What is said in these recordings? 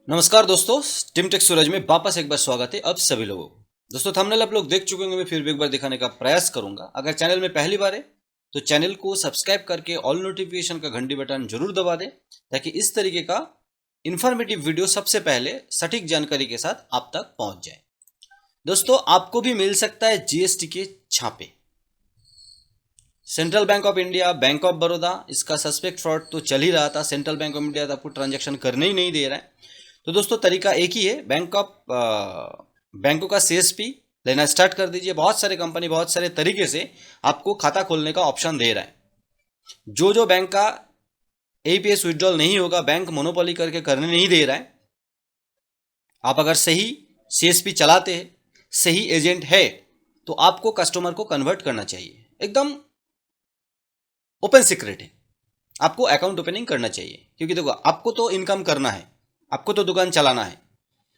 नमस्कार दोस्तों, टिमटेक सूरज में वापस एक बार स्वागत है अब सभी लोगों को। दोस्तों थंबनेल आप लोग देख चुके होंगे, मैं फिर भी एक बार दिखाने का प्रयास करूंगा। अगर चैनल में पहली बार है तो चैनल को सब्सक्राइब करके ऑल नोटिफिकेशन का घंटी बटन जरूर दबा दें, ताकि इस तरीके का इंफॉर्मेटिव वीडियो सबसे पहले सटीक जानकारी के साथ आप तक पहुंच जाए। दोस्तों आपको भी मिल सकता है जीएसटी के छापे। Central bank of India, bank of Baroda, इसका सस्पेक्ट फ्रॉड तो चल ही रहा था। सेंट्रल बैंक ऑफ इंडिया तो आपको ट्रांजैक्शन करने ही नहीं दे रहा है। तो दोस्तों तरीका एक ही है, बैंकों का सीएसपी लेना स्टार्ट कर दीजिए। बहुत सारे कंपनी बहुत सारे तरीके से आपको खाता खोलने का ऑप्शन दे रहा है। जो बैंक का एपीएस विड्रॉल नहीं होगा, बैंक मोनोपोली करके करने नहीं दे रहा है। आप अगर सही सीएसपी चलाते हैं, सही एजेंट है, तो आपको कस्टमर को कन्वर्ट करना चाहिए। एकदम ओपन सीक्रेट है, आपको अकाउंट ओपनिंग करना चाहिए। क्योंकि देखो आपको तो इनकम करना है, आपको तो दुकान चलाना है।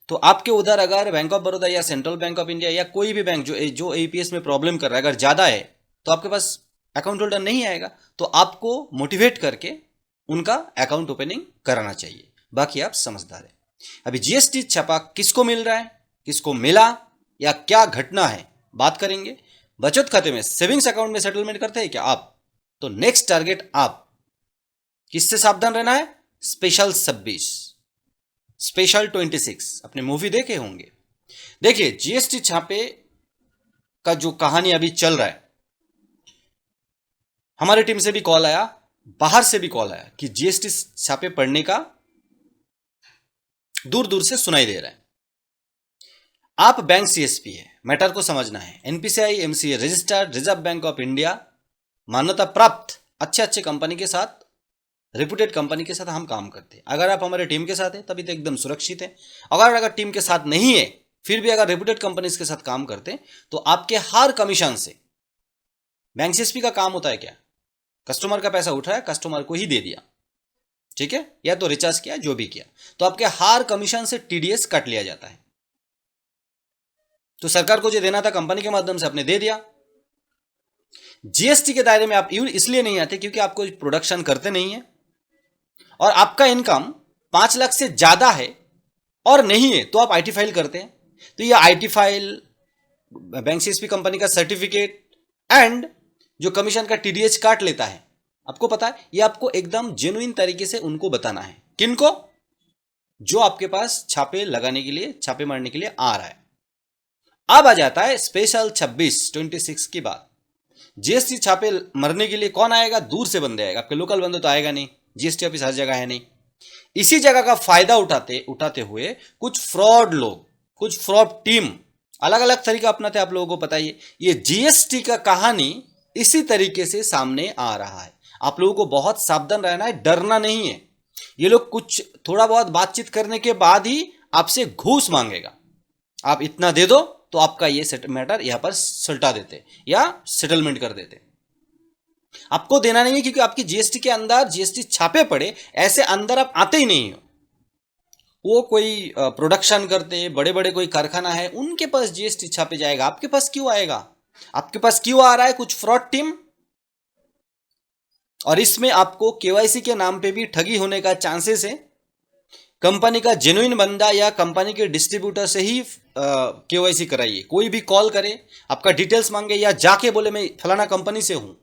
तो आपके उधर अगर बैंक ऑफ बड़ौदा या सेंट्रल बैंक ऑफ इंडिया या कोई भी बैंक जो एपीएस में प्रॉब्लम कर रहा है, अगर ज़्यादा है, तो आपके पास अकाउंट होल्डर नहीं आएगा। तो आपको मोटिवेट करके उनका अकाउंट ओपनिंग कराना चाहिए। बाकी आप समझदार हैं। अभी जीएसटी छापा किसको मिल रहा है, किसको मिला, या क्या घटना है, बात करेंगे। बचत खाते में, सेविंग्स अकाउंट में सेटलमेंट करते हैं क्या आप? तो नेक्स्ट टारगेट आप किससे सावधान रहना है? स्पेशल 26, स्पेशल 26 अपने मूवी देखे होंगे। देखिए जीएसटी छापे का जो कहानी अभी चल रहा है, हमारी टीम से भी कॉल आया, बाहर से भी कॉल आया कि जीएसटी छापे पड़ने का दूर दूर से सुनाई दे रहा है। आप बैंक सीएसपी है, मैटर को समझना है। NPCI MCA registered, reserve bank of India मान्यता प्राप्त अच्छे कंपनी के साथ, रेपुटेड कंपनी के साथ हम काम करते हैं। अगर आप हमारे टीम के साथ हैं तभी तो एकदम सुरक्षित है। अगर टीम के साथ नहीं है, फिर भी अगर रेपुटेड कंपनीज के साथ काम करते हैं, तो आपके हर कमीशन से, बैंक सीएसपी का काम होता है क्या? कस्टमर का पैसा उठाया, कस्टमर को ही दे दिया, ठीक है, या तो रिचार्ज किया, जो भी किया, तो आपके हर कमीशन से टीडीएस कट लिया जाता है। तो सरकार को जो देना था कंपनी के माध्यम से आपने दे दिया। जीएसटी के दायरे में आप इसलिए नहीं आते क्योंकि आप कोई प्रोडक्शन करते नहीं है, और आपका इनकम 5 लाख से ज्यादा है और नहीं है, तो आप आईटी फाइल करते हैं। तो ये IT file, bank CSP company का सर्टिफिकेट एंड जो कमीशन का टीडीएस काट लेता है, आपको पता है, ये आपको एकदम जेन्युइन तरीके से उनको बताना है। किनको? जो आपके पास छापे लगाने के लिए, छापे मारने के लिए आ रहा है। अब आ जाता है स्पेशल 26 की बात। जीएसटी छापे मरने के लिए कौन आएगा? दूर से बंदे आएगा, आपके लोकल बंदे तो आएगा नहीं। जीएसटी ऑफिस हर जगह है नहीं। इसी जगह का फायदा उठाते हुए कुछ फ्रॉड लोग, कुछ फ्रॉड टीम अलग अलग तरीका अपनाते हैं। आप लोगों को पता ही है, ये जीएसटी का कहानी इसी तरीके से सामने आ रहा है। आप लोगों को बहुत सावधान रहना है, डरना नहीं है। ये लोग कुछ थोड़ा बहुत बातचीत करने के बाद ही आपसे घूस मांगेगा। आप इतना दे दो तो आपका ये मैटर यहां पर सुलटा देते या सेटलमेंट कर देते। आपको देना नहीं है क्योंकि आपकी जीएसटी के अंदर जीएसटी छापे पड़े, ऐसे अंदर आप आते ही नहीं हो। वो कोई प्रोडक्शन करते, बड़े बड़े कोई कारखाना है, उनके पास जीएसटी छापे जाएगा, आपके पास क्यों आएगा? आपके पास क्यों आ रहा है? कुछ फ्रॉड टीम। और इसमें आपको केवाईसी के नाम पे भी ठगी होने का चांसेस है। कंपनी का जेन्युइन बंदा या कंपनी के डिस्ट्रीब्यूटर से ही केवाईसी कराइए। कोई भी कॉल करे, आपका डिटेल्स मांगे या जाके बोले मैं फलाना कंपनी से हूं,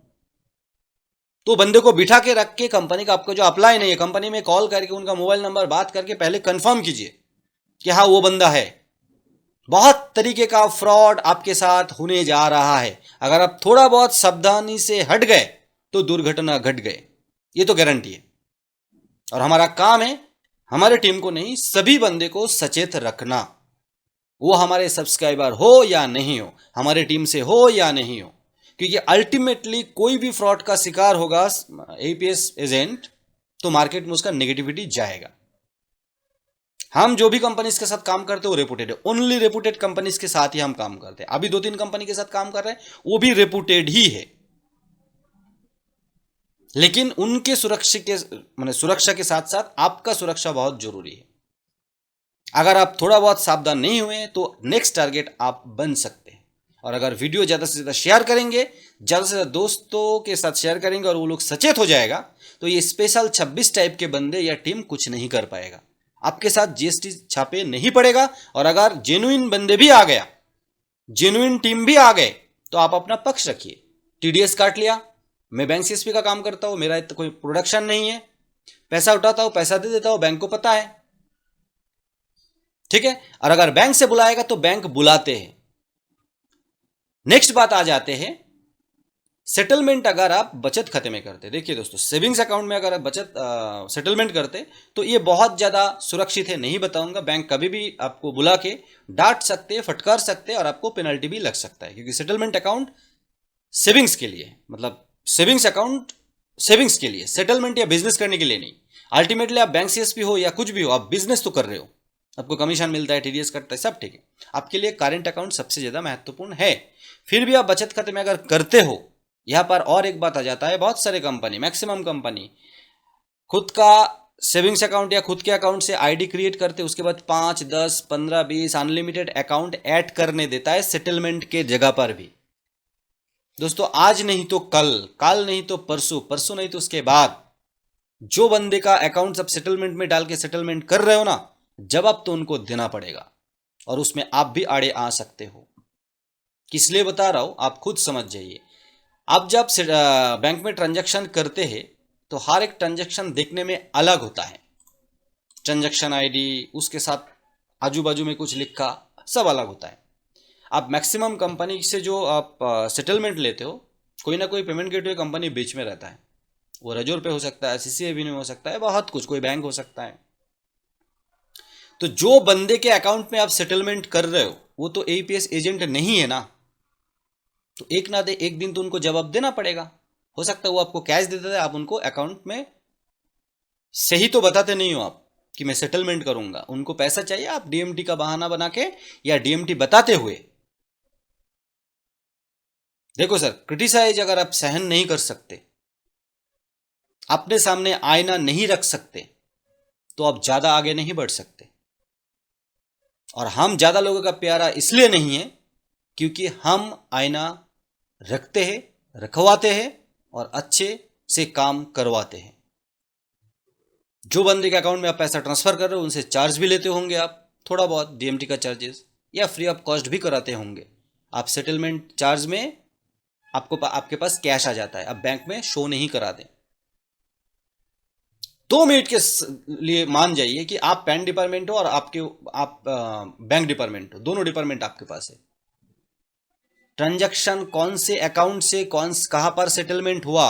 तो बंदे को बिठा के रख के कंपनी का, आपको जो अप्लाई नहीं है, कंपनी में कॉल करके उनका मोबाइल नंबर बात करके पहले कंफर्म कीजिए कि हाँ वो बंदा है। बहुत तरीके का फ्रॉड आपके साथ होने जा रहा है। अगर आप थोड़ा बहुत सावधानी से हट गए तो दुर्घटना घट गए, ये तो गारंटी है। और हमारा काम है, हमारे टीम को नहीं, सभी बंदे को सचेत रखना। वो हमारे सब्सक्राइबर हो या नहीं हो, हमारे टीम से हो या नहीं हो, क्योंकि अल्टीमेटली कोई भी फ्रॉड का शिकार होगा एपीएस एजेंट, तो मार्केट में उसका नेगेटिविटी जाएगा। हम जो भी कंपनीज के साथ काम करते हैं वो रेपुटेड है, ओनली रेपुटेड कंपनीज के साथ ही हम काम करते हैं। अभी 2-3 कंपनी के साथ काम कर रहे हैं, वो भी रेपुटेड ही है, लेकिन उनके सुरक्षा के साथ साथ आपका सुरक्षा बहुत जरूरी है। अगर आप थोड़ा बहुत सावधान नहीं हुए तो नेक्स्ट टारगेट आप बन सकते हैं। और अगर वीडियो ज़्यादा से ज़्यादा शेयर करेंगे, ज़्यादा से ज़्यादा दोस्तों के साथ शेयर करेंगे और वो लोग सचेत हो जाएगा, तो ये स्पेशल 26 टाइप के बंदे या टीम कुछ नहीं कर पाएगा। आपके साथ जीएसटी छापे नहीं पड़ेगा। और अगर जेन्युइन बंदे भी आ गया, जेन्युइन टीम भी आ गए, तो आप अपना पक्ष रखिए। टीडीएस काट लिया, मैं बैंक सीएसपी का काम करता हूं, मेरा तो कोई प्रोडक्शन नहीं है, पैसा उठाता हूं, पैसा दे देता हूं, बैंक को पता है, ठीक है। और अगर बैंक से बुलाएगा तो बैंक बुलाते हैं। नेक्स्ट बात आ जाते हैं सेटलमेंट। अगर आप बचत खाते में करते, देखिए दोस्तों, सेविंग्स अकाउंट में अगर आप बचत सेटलमेंट करते तो ये बहुत ज़्यादा सुरक्षित है, नहीं बताऊंगा। बैंक कभी भी आपको बुला के डांट सकते हैं, फटकार सकते हैं और आपको पेनल्टी भी लग सकता है, क्योंकि सेटलमेंट अकाउंट सेविंग्स के लिए, मतलब सेविंग्स अकाउंट सेविंग्स के लिए, सेटलमेंट या बिजनेस करने के लिए नहीं। अल्टीमेटली आप बैंक सीएसपी हो या कुछ भी हो, आप बिजनेस तो कर रहे हो, आपको कमीशन मिलता है, टीडीएस कटता है, सब ठीक है। आपके लिए करेंट अकाउंट सबसे ज़्यादा महत्वपूर्ण है। फिर भी आप बचत खाते में अगर करते हो, यहां पर और एक बात आ जाता है, बहुत सारे कंपनी, मैक्सिमम कंपनी खुद का सेविंग्स अकाउंट या खुद के अकाउंट से आईडी क्रिएट करते, उसके बाद 5, 10, 15, 20 अनलिमिटेड अकाउंट ऐड करने देता है सेटलमेंट के जगह पर भी। दोस्तों, आज नहीं तो कल, कल नहीं तो परसों, परसों नहीं तो उसके बाद, जो बंदे का अकाउंट सब सेटलमेंट में डाल के सेटलमेंट कर रहे हो ना, जवाब तो उनको देना पड़ेगा, और उसमें आप भी आड़े आ सकते हो। किस लिए बता रहा हूं, आप खुद समझ जाइए। आप जब बैंक में ट्रांजैक्शन करते हैं तो हर एक ट्रांजैक्शन देखने में अलग होता है। ट्रांजैक्शन आईडी, उसके साथ आजू बाजू में कुछ लिखा, सब अलग होता है। आप मैक्सिमम कंपनी से जो आप सेटलमेंट लेते हो, कोई ना कोई पेमेंट गेटवे कंपनी बीच में रहता है। वो रेजोर पे हो सकता है, सीसी एवेन्यू हो सकता है, बहुत कुछ, कोई बैंक हो सकता है। तो जो बंदे के अकाउंट में आप सेटलमेंट कर रहे हो वो तो एईपीएस एजेंट नहीं है ना, तो एक ना दे एक दिन तो उनको जवाब देना पड़ेगा। हो सकता है वो आपको कैश दे देते, आप उनको अकाउंट में सही तो बताते नहीं हो आप कि मैं सेटलमेंट करूंगा, उनको पैसा चाहिए, आप डीएमटी का बहाना बना के या डीएमटी बताते हुए। देखो सर, क्रिटिसाइज अगर आप सहन नहीं कर सकते, अपने सामने आईना नहीं रख सकते, तो आप ज्यादा आगे नहीं बढ़ सकते। और हम ज्यादा लोगों का प्यारा इसलिए नहीं है क्योंकि हम आईना रखते हैं, रखवाते हैं और अच्छे से काम करवाते हैं। जो बंदे के अकाउंट में आप पैसा ट्रांसफर कर रहे हो उनसे चार्ज भी लेते होंगे आप, थोड़ा बहुत डीएमटी का चार्जेस, या फ्री ऑफ कॉस्ट भी कराते होंगे। आप सेटलमेंट चार्ज में आपके पास कैश आ जाता है, आप बैंक में शो नहीं कराते। 2 मिनट के लिए मान जाइए कि आप पैन डिपार्टमेंट हो और आप बैंक डिपार्टमेंट हो, दोनों डिपार्टमेंट आपके पास है। ट्रांजैक्शन कौन से अकाउंट से कहां पर सेटलमेंट हुआ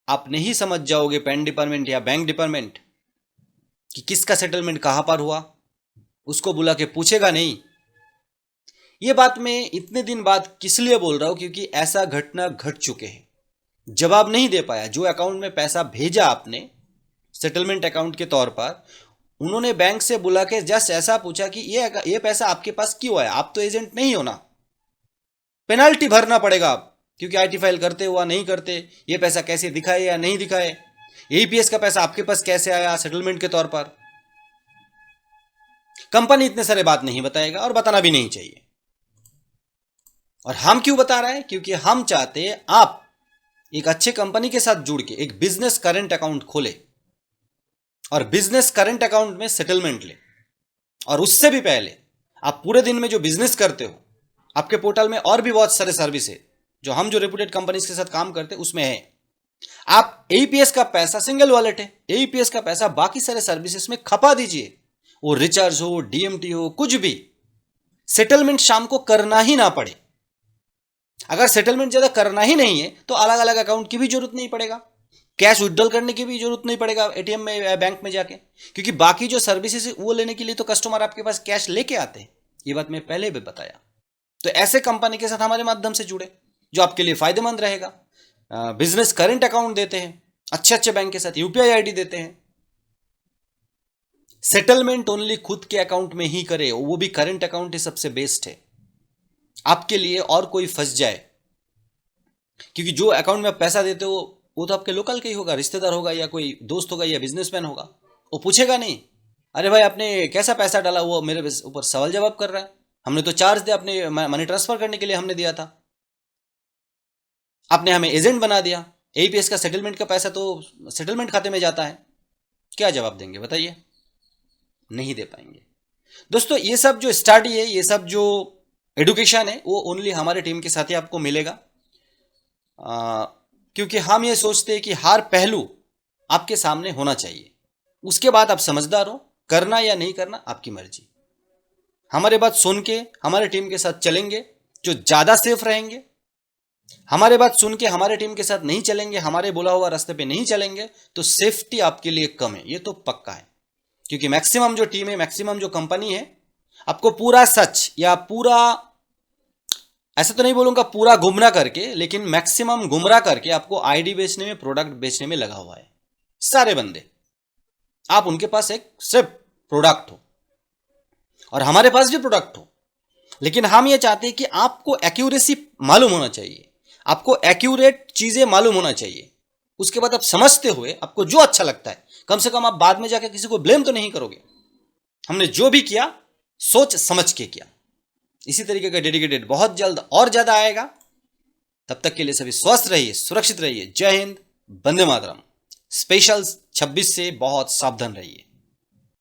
आप नहीं समझ जाओगे, पैन डिपार्टमेंट या बैंक डिपार्टमेंट, कि किसका सेटलमेंट कहां पर हुआ, उसको बुला के पूछेगा नहीं। ये बात मैं इतने दिन बाद किस लिए बोल रहा हूं, क्योंकि ऐसा घटना घट चुके हैं। जवाब नहीं दे पाया, जो अकाउंट में पैसा भेजा आपने सेटलमेंट अकाउंट के तौर पर, उन्होंने बैंक से बुला के जस्ट ऐसा पूछा कि ये पैसा आपके पास क्यों आया, आप तो एजेंट नहीं हो ना, पेनाल्टी भरना पड़ेगा आप, क्योंकि आईटी फाइल करते हुआ नहीं करते, ये पैसा कैसे दिखाए या नहीं दिखाए, एईपीएस का पैसा आपके पास कैसे आया सेटलमेंट के तौर पर। कंपनी इतने सारे बात नहीं बताएगा और बताना भी नहीं चाहिए। और हम क्यों बता रहे हैं, क्योंकि हम चाहते हैं आप एक अच्छे कंपनी के साथ जुड़ के एक बिजनेस करंट अकाउंट खोले और बिजनेस करंट अकाउंट में सेटलमेंट ले। और उससे भी पहले आप पूरे दिन में जो बिजनेस करते हो, आपके पोर्टल में और भी बहुत सारे सर्विस है जो हम जो रेपुटेड कंपनीज के साथ काम करते हैं उसमें है। आप एईपीएस का पैसा सिंगल वॉलेट है, एईपीएस का पैसा बाकी सारे सर्विसेज में खपा दीजिए, वो रिचार्ज हो, डीएमटी हो, कुछ भी, सेटलमेंट शाम को करना ही ना पड़े। अगर सेटलमेंट ज्यादा करना ही नहीं है तो अलग अलग अकाउंट की भी जरूरत नहीं पड़ेगा, कैश विड्रॉल करने की भी जरूरत नहीं पड़ेगा एटीएम में, बैंक में जाके, क्योंकि बाकी जो सर्विसेज है वो लेने के लिए तो कस्टमर आपके पास कैश लेके आते हैं। ये बात मैं पहले भी बताया। तो ऐसे कंपनी के साथ हमारे माध्यम से जुड़े जो आपके लिए फायदेमंद रहेगा। बिजनेस करंट अकाउंट देते हैं अच्छे अच्छे बैंक के साथ, यूपीआई आईडी देते हैं। सेटलमेंट ओनली खुद के अकाउंट में ही करे, वो भी करंट अकाउंट ही सबसे बेस्ट है आपके लिए। और कोई फंस जाए, क्योंकि जो अकाउंट में आप पैसा देते हो वो तो आपके लोकल का ही होगा, रिश्तेदार होगा या कोई दोस्त होगा या बिजनेसमैन होगा, वो पूछेगा नहीं अरे भाई आपने कैसा पैसा डाला, वो मेरे ऊपर सवाल जवाब कर रहा है, हमने तो चार्ज दिया, अपने मनी ट्रांसफर करने के लिए हमने दिया था, आपने हमें एजेंट बना दिया, एईपीएस का सेटलमेंट का पैसा तो सेटलमेंट खाते में जाता है। क्या जवाब देंगे बताइए। नहीं दे पाएंगे। दोस्तों ये सब जो स्टडी है, ये सब जो एडुकेशन है, वो ओनली हमारे टीम के साथ ही आपको मिलेगा, क्योंकि हम ये सोचते हैं कि हर पहलू आपके सामने होना चाहिए। उसके बाद आप समझदार हो, करना या नहीं करना आपकी मर्जी। हमारे बात सुन के हमारे टीम के साथ चलेंगे जो ज़्यादा सेफ रहेंगे, हमारे बात सुन के हमारे टीम के साथ नहीं चलेंगे, हमारे बोला हुआ रास्ते पे नहीं चलेंगे, तो सेफ्टी आपके लिए कम है, ये तो पक्का है। क्योंकि मैक्सिमम जो टीम है, मैक्सिमम जो कंपनी है, आपको पूरा सच या पूरा, ऐसा तो नहीं बोलूंगा पूरा गुमराह करके, लेकिन मैक्सिमम गुमराह करके आपको आईडी बेचने में, प्रोडक्ट बेचने में लगा हुआ है। सारे बंदे, आप उनके पास एक सिर्फ प्रोडक्ट हो और हमारे पास भी प्रोडक्ट हो, लेकिन हम ये चाहते हैं कि आपको एक्यूरेसी मालूम होना चाहिए, आपको एक्यूरेट चीजें मालूम होना चाहिए। उसके बाद आप समझते हुए आपको जो अच्छा लगता है, कम से कम आप बाद में जाकर किसी को ब्लेम तो नहीं करोगे। हमने जो भी किया सोच समझ के किया। इसी तरीके का डेडिकेटेड बहुत जल्द और ज्यादा आएगा। तब तक के लिए सभी स्वस्थ रहिए, सुरक्षित रहिए। जय हिंद, वंदे मातरम। स्पेशल 26 से बहुत सावधान रहिए।